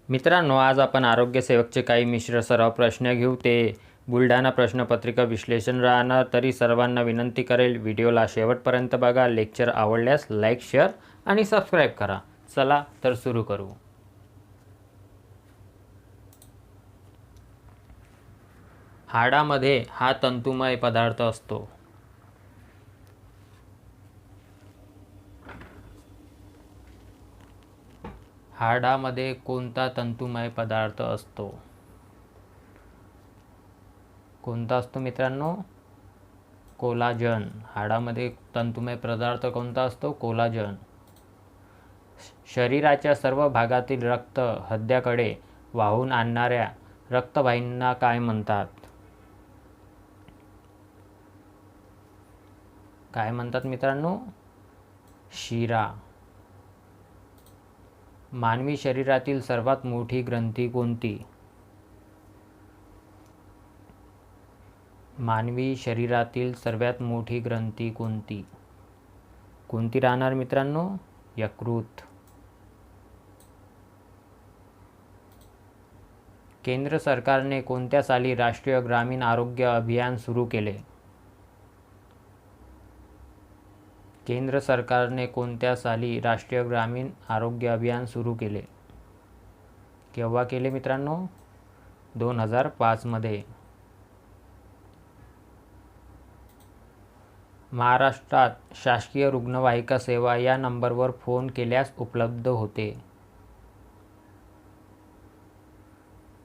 मित्रांनो, आज आपण आरोग्यसेवकचे काही मिश्र सराव प्रश्न घेऊ. ते बुलढाणा प्रश्नपत्रिका विश्लेषण राहणार. तरी सर्वांना विनंती करेल, व्हिडिओला शेवटपर्यंत बघा. लेक्चर आवडल्यास लाईक, शेअर आणि सबस्क्राईब करा. चला तर सुरू करू. हाडामध्ये हा तंतुमय पदार्थ असतो. हाडामध्ये कोणता तंतुमय पदार्थ असतो? कोणता असतो मित्रांनो? कोलाजन. हाडामध्ये तंतुमय पदार्थ कोणता असतो? कोलाजन. शरीराच्या सर्व भागातील रक्त हृदयाकडे वाहून आणणाऱ्या रक्तवाहिन्यांना काय म्हणतात? काय म्हणतात मित्रांनो? शिरा. मानवी शरीरातील सर्वात मोठी ग्रंथी कोणती? मानवी शरीरातील सर्वात मोठी ग्रंथी कोणती? कोणती राहणार मित्रांनो? यकृत. केंद्र सरकारने कोणत्या साली राष्ट्रीय ग्रामीण आरोग्य अभियान सुरू केले? केंद्र सरकारने कोणत्या साली राष्ट्रीय ग्रामीण आरोग्य अभियान सुरू केले? केव्हा केले मित्रांनो? 2005 मध्ये. महाराष्ट्रात शासकीय रुग्णवाहिका सेवा या नंबरवर फोन केल्यास उपलब्ध होते.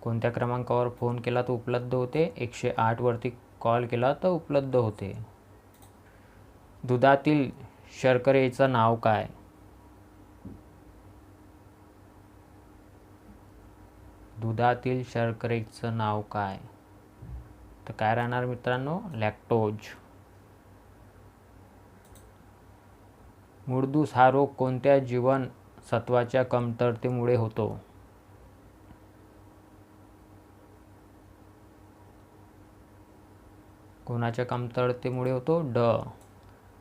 कोणत्या क्रमांकावर फोन केला तर उपलब्ध होते? 108 वरती कॉल केला तर उपलब्ध होते. दुधातील शर्करेचं नाव काय? दुधातील शर्करेचं नाव काय? तर काय राहणार मित्रांनो? लॅक्टोज. मुळदूस हा रोग कोणत्या जीवनसत्वाच्या कमतरतेमुळे होतो? कोणाच्या कमतरतेमुळे होतो? ड.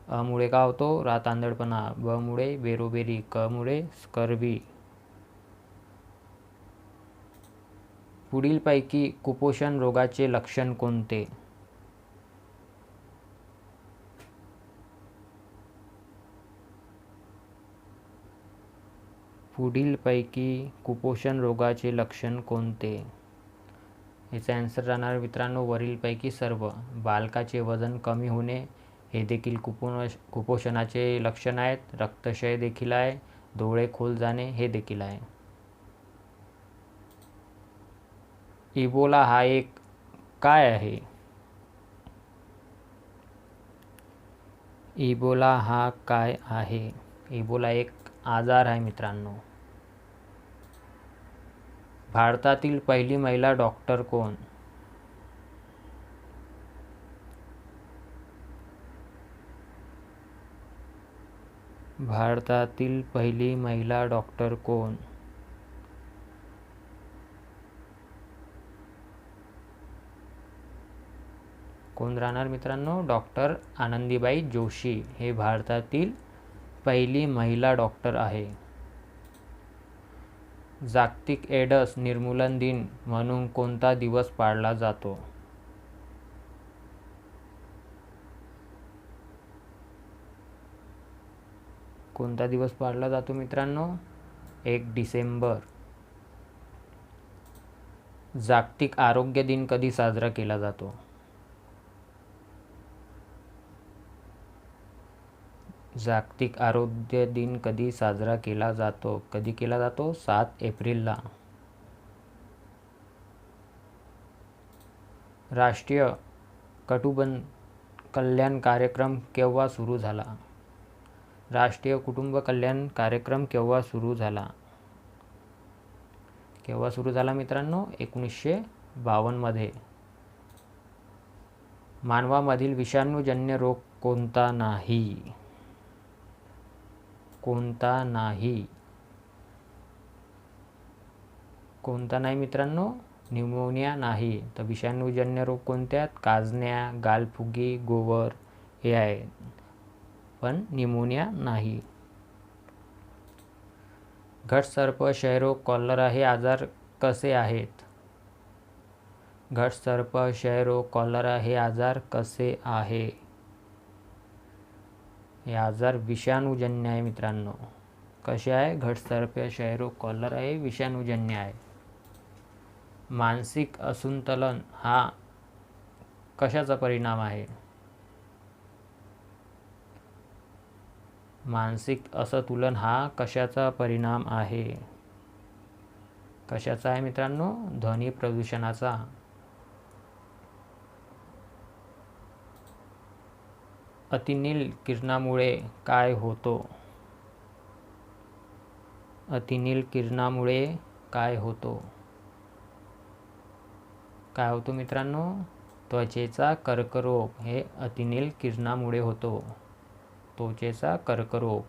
अ मुळे का होतो? रातांधळपणा. ब मुळे बेरोबेरी. क मुळे स्कर्वी. पुढीलपैकी कुपोषण रोगाचे लक्षण कोणते? पुढीलपैकी कुपोषण रोगाचे लक्षण कोणते? याचा आन्सर राहणार मित्रांनो, वरीलपैकी सर्व. बालकाचे वजन कमी होणे हे देखील कुपोषणाचे लक्षण आहेत. रक्तक्षय देखील आहे. डोळे खोल जाणे हे देखील आहे. इबोला हा एक काय आहे? इबोला हा काय आहे? इबोला एक आजार आहे मित्रांनो. भारतातील पहिली महिला डॉक्टर कोण? भारतातील पहिली महिला डॉक्टर कोण? कोण राहणार मित्रांनो? डॉक्टर आनंदीबाई जोशी हे भारतातील पहिली महिला डॉक्टर आहे. जागतिक एड्स निर्मूलन दिन म्हणून कोणता दिवस पाळला जातो? कोणता दिवस पाळला जातो मित्रांनो? 1 डिसेंबर. जागतिक आरोग्य दिन कधी साजरा केला जातो? जागतिक आरोग्य दिन कधी साजरा केला जातो? कधी केला जातो? 7 एप्रिलला. राष्ट्रीय कुटुंब कल्याण कार्यक्रम केव्हा सुरू झाला? राष्ट्रीय कुटुंब कल्याण कार्यक्रम केव्हा सुरू झाला? केव्हा सुरू झाला मित्रांनो? 1952 मध्ये. मानवामधील विषाणूजन्य रोग कोणता नाही? कोणता नाही? कोणता नाही मित्रांनो? न्यूमोनिया नाही. तर विषाणूजन्य रोग कोणते आहेत? काजण्या, गालफुगी, गोवर हे आहेत, पण न्यूमोनिया नाही. घटसर्प, क्षयरोग, कॉलरा हे आजार कसे आहेत? घटसर्प, क्षयरोग, कॉलरा हे आजार कसे आहे? हे आजार विषाणूजन्य आहे मित्रांनो. कसे आहे? घटसर्प, क्षयरोग, कॉलरा हे विषाणूजन्य आहे. मानसिक असंतुलन हा कशाचा परिणाम आहे? मानसिक असंतुलन हा कशाचा परिणाम आहे? कशाचा आहे मित्रांनो? ध्वनी प्रदूषणाचा. अतिनील किरणामुळे काय होतो? अतिनील किरणामुळे काय होतो? काय होतो मित्रांनो? त्वचेचा कर्करोग हे अतिनील किरणामुळे होतो. त्वचेचा कर्करोग.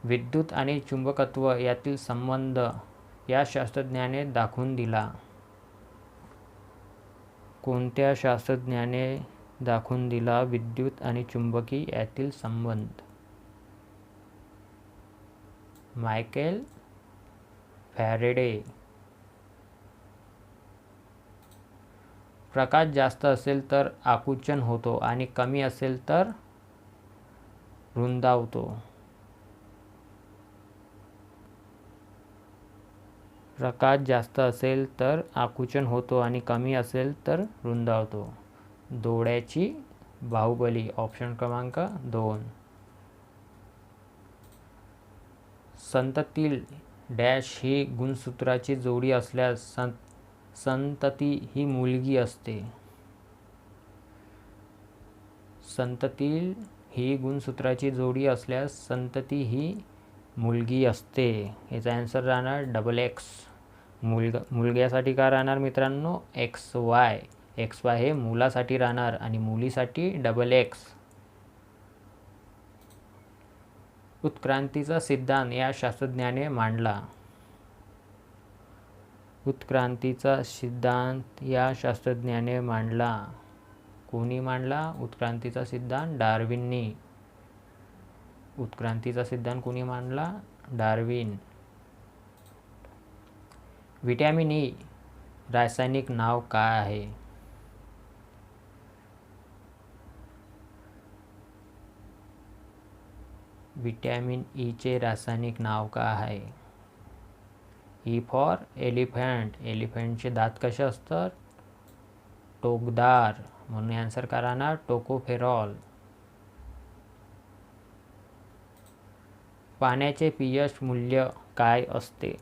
विद्युत आणि चुंबकत्व यातील संबंध या शास्त्रज्ञाने दाखवून दिला. कोणत्या शास्त्रज्ञाने दाखवून दिला विद्युत आणि चुंबकी यातील संबंध? Michael Faraday. प्रकाश जास्त असेल तर आकुंचन होतो आणि कमी असेल तर रुंदावतो. प्रकाश जास्त असेल तर आकुंचन होतो आणि कमी असेल तर रुंदावतो. डोळ्याची बाहुबली. ऑप्शन क्रमांक 2. संततील डॅश ही गुणसूत्राची जोडी असल्यास संतती ही मुलगी असते. संततील ही गुणसूत्राची जोडी असल्यास संतती ही मुलगी असते. याचा आन्सर राहणार XX. मुलग्यासाठी काय राहणार मित्रांनो? XY. XY हे मुलासाठी राहणार आणि मुलीसाठी XX. उत्क्रांतीचा सिद्धांत या शास्त्रज्ञाने मांडला. उत्क्रांतीचा सिद्धांत या शास्त्रज्ञाने मांडला. कोणी मांडला उत्क्रांतीचा सिद्धांत? डार्विननी. उत्क्रांतीचा सिद्धांत कोणी मांडला? डार्विन. व्हिटॅमिन ई रासायनिक नाव काय आहे? व्हिटॅमिन ईचे रासायनिक नाव काय आहे? E for elephant. एलिफंटचे दात कसे असतात? टोकदार. म्हणून आन्सर काय राहणार? टोकोफेरॉल. पाण्याचे pH मूल्य काय असते?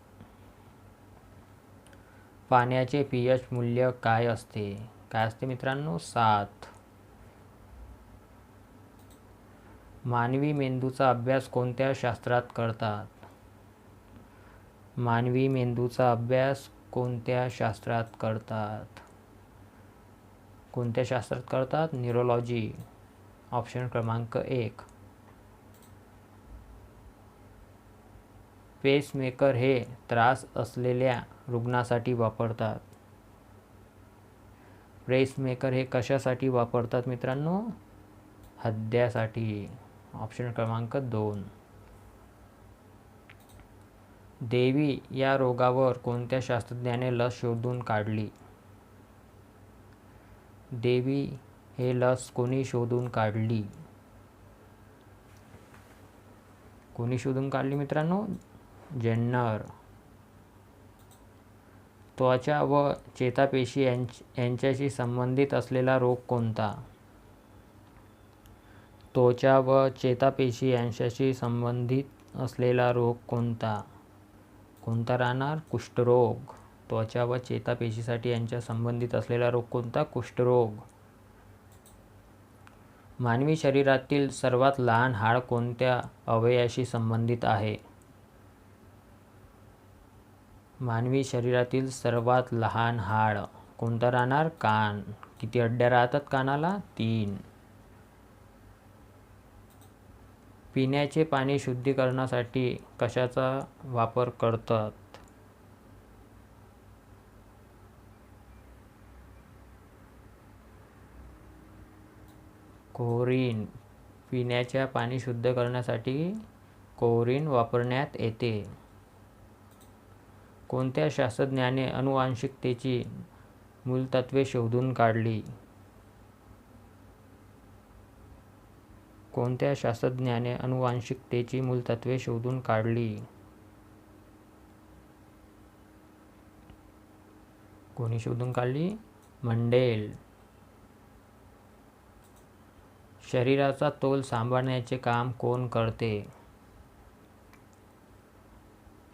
पाण्याचे pH मूल्य काय असते? काय असते मित्रांनो? 7. मानवी मेंदूचा अभ्यास कोणत्या शास्त्रात करतात? मानवी मेंदूचा अभ्यास कोणत्या शास्त्रात करतात? कोणत्या शास्त्रात करतात? न्यूरोलॉजी. ऑप्शन क्रमांक 1. पेसमेकर हे त्रास असलेल्या रुग्णासाठी वापरतात. पेसमेकर हे कशासाठी वापरतात मित्रांनो? हृदयासाठी. ऑप्शन क्रमांक 2. देवी या रोगावर कोणत्या शास्त्रज्ञाने लस शोधून काढली? देवी हे लस कोणी शोधून काढली? कोणी शोधून काढली मित्रांनो? जेन्नर. त्वचा व चेतापेशी यांच्याशी संबंधित असलेला रोग कोणता? त्वचा व चेतापेशी यांच्याशी संबंधित असलेला रोग कोणता? कोणता राहणार? कुष्ठरोग. त्वचा व चेतापेशीसाठी यांच्या संबंधित असलेला रोग कोणता? कुष्ठरोग. मानवी शरीरातील सर्वात लहान हाड कोणत्या अवयवाशी संबंधित आहे? मानवी शरीरातील सर्वात लहान हाड कोणता राहणार? कान. किती हड्ड्या राहतात कानाला? 3. पिण्याचे पाणी शुद्धीकरणासाठी कशाचा वापर करतात? क्लोरीन. पिण्याचे पाणी शुद्ध करण्यासाठी कोरिन वापरण्यात येते. कोणत्या शास्त्रज्ञाने अनुवांशिकतेची मूलतत्वे शोधून काढली? कोणत्या शास्त्रज्ञाने अनुवांशिकतेची मूलतत्वे शोधून काढली? कोणी शोधून काढली? मंडेल. शरीराचा तोल सांभाळण्याचे काम कोण करते?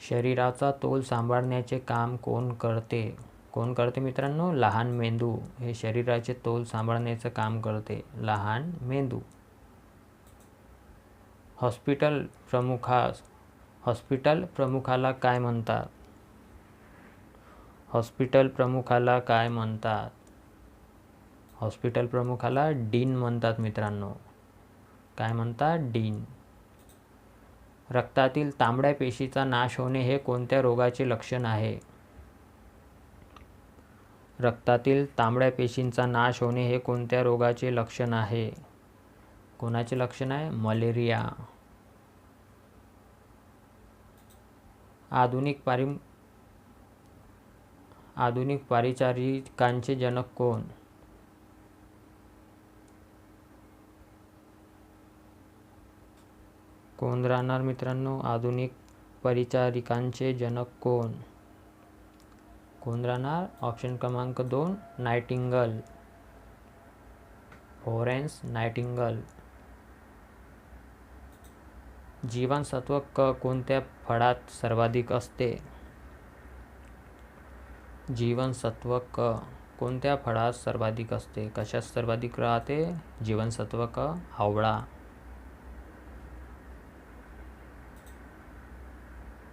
शरीराचा तोल सांभाळण्याचे काम कोण करते? कोण करते मित्रांनो? लहान मेंदू हे शरीराचे तोल सांभाळण्याचं काम करते. लहान मेंदू. हॉस्पिटल प्रमुखाला काय म्हणतात? हॉस्पिटल प्रमुखाला काय म्हणतात? हॉस्पिटल प्रमुखाला डीन म्हणतात मित्रांनो. काय म्हणतात? डीन. रक्तातील तांबड्या पेशीचा नाश होणे हे कोणत्या रोगाचे लक्षण आहे? रक्तातील तांबड्या पेशींचा नाश होणे हे कोणत्या रोगाचे लक्षण आहे? कोणाचे लक्षण आहे? मलेरिया. आधुनिक परिचारिकांचे जनक कोण? कोण राहणार मित्रांनो? आधुनिक परिचारिकांचे जनक कोण? कोण राहणार? ऑप्शन क्रमांक 2 नायटिंगल. फ्लोरेन्स नायटिंगल. जीवनसत्व क कोणत्या फळात सर्वाधिक असते? जीवनसत्व क कोणत्या फळात सर्वाधिक असते? कशात सर्वाधिक राहते? जीवनसत्व क. आवळा.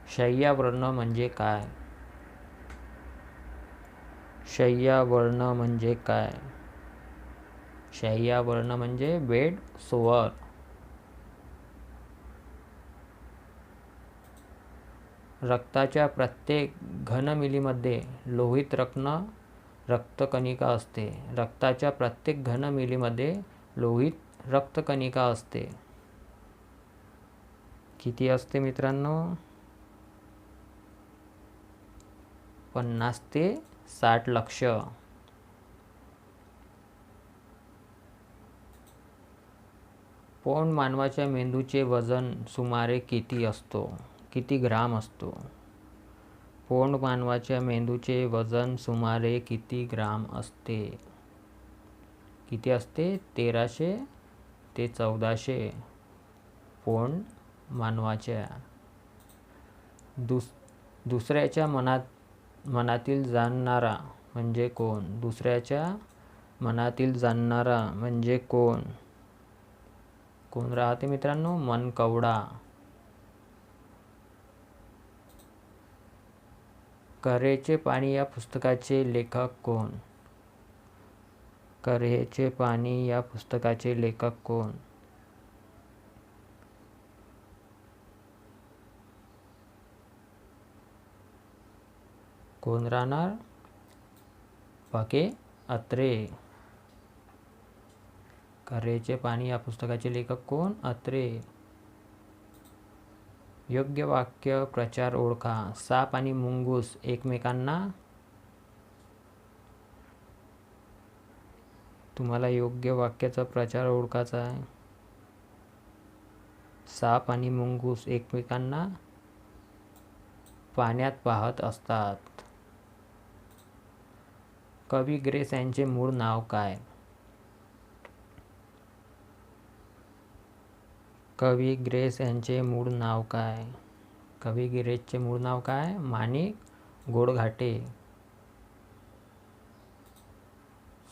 शय्यावर्ण म्हणजे काय? शय्यावर्ण म्हणजे काय? शय्यावर्ण म्हणजे बेड सोअर. रक्ताच्या प्रत्येक घनमिलीमध्ये लोहित रक्तकणिका असते. रक्ताच्या प्रत्येक घनमिलीमध्ये लोहित रक्तकणिका असते. किती असते मित्रांनो? 50 ते 60 लक्ष. पौंड मानवाच्या मेंदूचे वजन सुमारे किती ग्राम असतो? पौंड मानवाच्या मेंदूचे वजन सुमारे किती ग्राम असते? किती असते? 1300 ते 1400 पौंड मानवाच्या. दुसऱ्याच्या मनातील जाणणारा म्हणजे कोण? दुसऱ्याच्या मनातील जाणणारा म्हणजे कोण? कोण राहते मित्रांनो? मनकवडा. कऱ्हेचे पाणी या पुस्तकाचे लेखक कोण? कऱ्हेचे पाणी या पुस्तकाचे लेखक कोण? कोण राहणार? पके अत्रे. कऱ्हेचे पाणी या पुस्तकाचे लेखक कोण? अत्रे. योग्य वाक्य प्रचार ओळखा. साप आणि मुंगूस एकमेकांना. तुम्हाला योग्य वाक्याचा प्रचार ओळखायचा आहे. साप आणि मुंगूस एकमेकांना पाण्यात पाहत असतात. कवी ग्रेस यांचे मूळ नाव काय? कवी ग्रेस यांचे मूळ नाव काय? कवी ग्रेसचे मूळ नाव काय? माणिक गोडघाटे.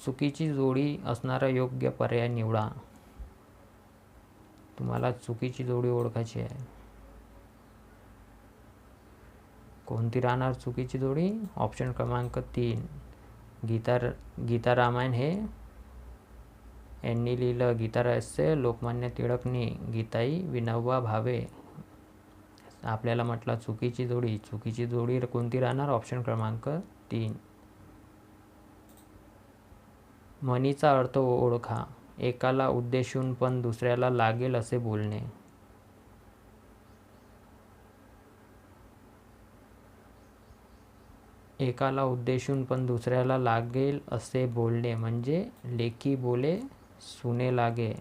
चुकीची जोडी असणारा योग्य पर्याय निवडा. तुम्हाला चुकीची जोडी ओळखायची आहे. कोणती राहणार चुकीची जोडी? ऑप्शन क्रमांक 3 गीता रामायण हे यांनी लिहिलं. गीता रहस्य लोकमान्य टिळकनी. गीताई विनोबा भावे. आपल्याला म्हटलं चुकीची जोडी कोणती राहणार? ऑप्शन क्रमांक 3. म्हणीचा अर्थ ओळखा. एकाला उद्देशून पण दुसऱ्याला लागेल असे बोलणे. एकाला उद्देशून पण दुसऱ्याला लागेल असे बोलणे म्हणजे लेकी बोले सुने लागे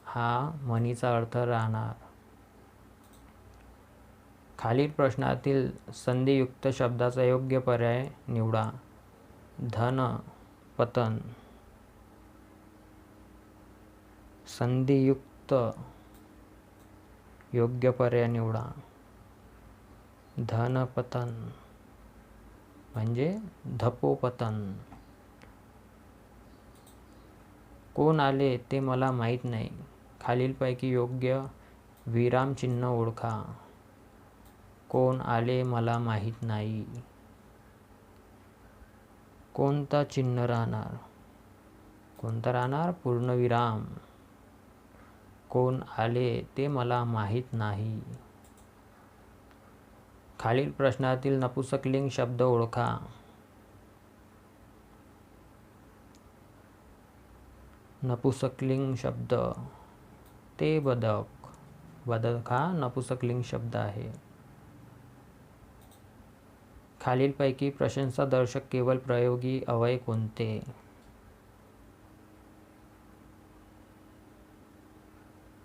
हा म्हणीचा अर्थ राहणार. खालील प्रश्नातील संधियुक्त शब्दाचा योग्य पर्याय निवडा. धन पतन. संधियुक्त योग्य पर्याय निवडा. धनपतन म्हणजे धपोपतन. कोण आले ते मला माहीत नाही. खालीलपैकी योग्य विरामचिन्ह ओळखा. कोण आले मला माहीत नाही. कोणता चिन्ह राहणार? कोणता राहणार? पूर्णविराम. कोण आले ते मला माहीत नाही. खालील प्रश्नातील नपुंसकलिंग शब्द ओळखा. नपुंसकलिंग शब्द ते बदक. बदक हा नपुंसकलिंग शब्द आहे. खालीलपैकी प्रशंसादर्शक केवळ प्रयोगी अव्यय कोणते?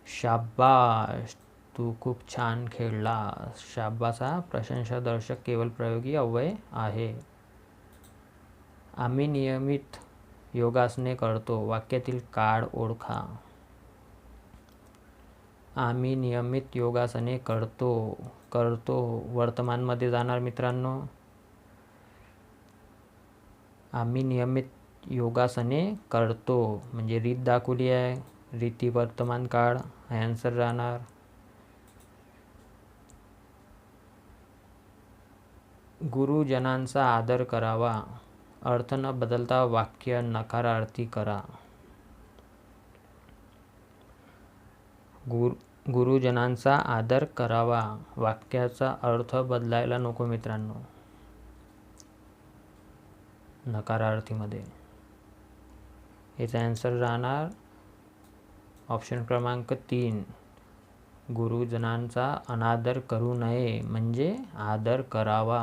शाबास, तू खूप छान खेळलास. शाबास हा प्रशंसादर्शक केवळ प्रयोगी अव्यय आहे. आम्ही नियमित योगासने करतो. वाक्यातील काळ ओळखा. आम्ही नियमित योगासने करतो. करतो वर्तमानमध्ये जाणार मित्रांनो. आम्ही नियमित योगासने करतो म्हणजे रीत दाखवली आहे. रीती वर्तमान काळ हा आन्सर राहणार. गुरुजनांचा आदर करावा. अर्थ न बदलता वाक्य नकारार्थी करा. गुरुजनांचा आदर करावा. वाक्याचा अर्थ बदलायला नको मित्रांनो नकारार्थीमध्ये. याचा आन्सर राहणार ऑप्शन क्रमांक 3. गुरुजनांचा अनादर करू नये म्हणजे आदर करावा.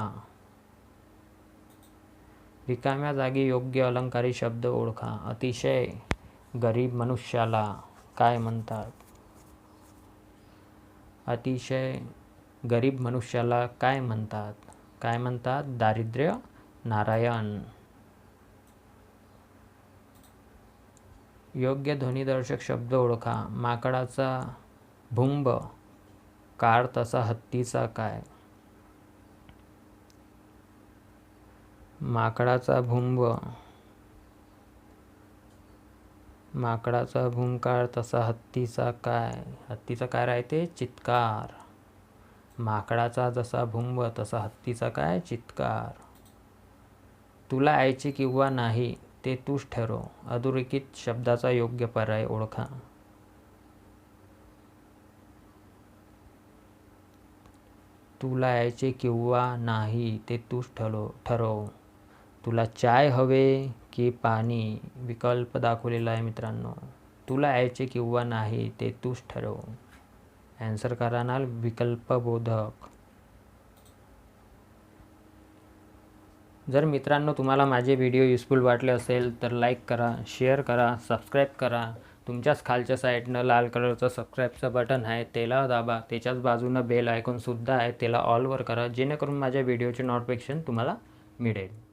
रिकाम्या जागी योग्य अलंकारी शब्द ओळखा. अतिशय गरीब मनुष्याला काय म्हणतात? अतिशय गरीब मनुष्याला काय म्हणतात? काय म्हणतात? दारिद्र्य नारायण. योग्य ध्वनिदर्शक शब्द ओळखा. माकडाचा भुंब कार तसा हत्तीचा काय? माकडाचा भुंब. माकडाचा भुंकार तसा हत्तीचा काय? हत्तीचा काय राहते? चित्कार. माकडाचा जसा भुंब तसा हत्तीचा काय? चित्कार. तुला यायचे किंवा नाही ते तूच ठरव. अधोरेखित शब्दाचा योग्य पर्याय ओळखा. तुला यायचे किंवा नाही ते तूच ठरव. तुला चाय हवे की पाणी? विकल्प दाखवलेला आहे मित्रांनो. तुला यायचे किंवा नाही ते तूच ठरव. आन्सर करणार विकल्प बोधक. जर मित्रांनो तुम्हाला माझे व्हिडिओ युजफुल वाटले असेल तर लाईक करा, शेअर करा, सबस्क्राईब करा. तुमच्याच खालच्या साईडनं लाल कलरचं सबस्क्राईबचं बटन आहे त्याला दाबा. त्याच्याच बाजूनं बेल आयकॉनसुद्धा आहे त्याला ऑलवर करा जेणेकरून माझ्या व्हिडिओचे नोटिफिकेशन तुम्हाला मिळेल.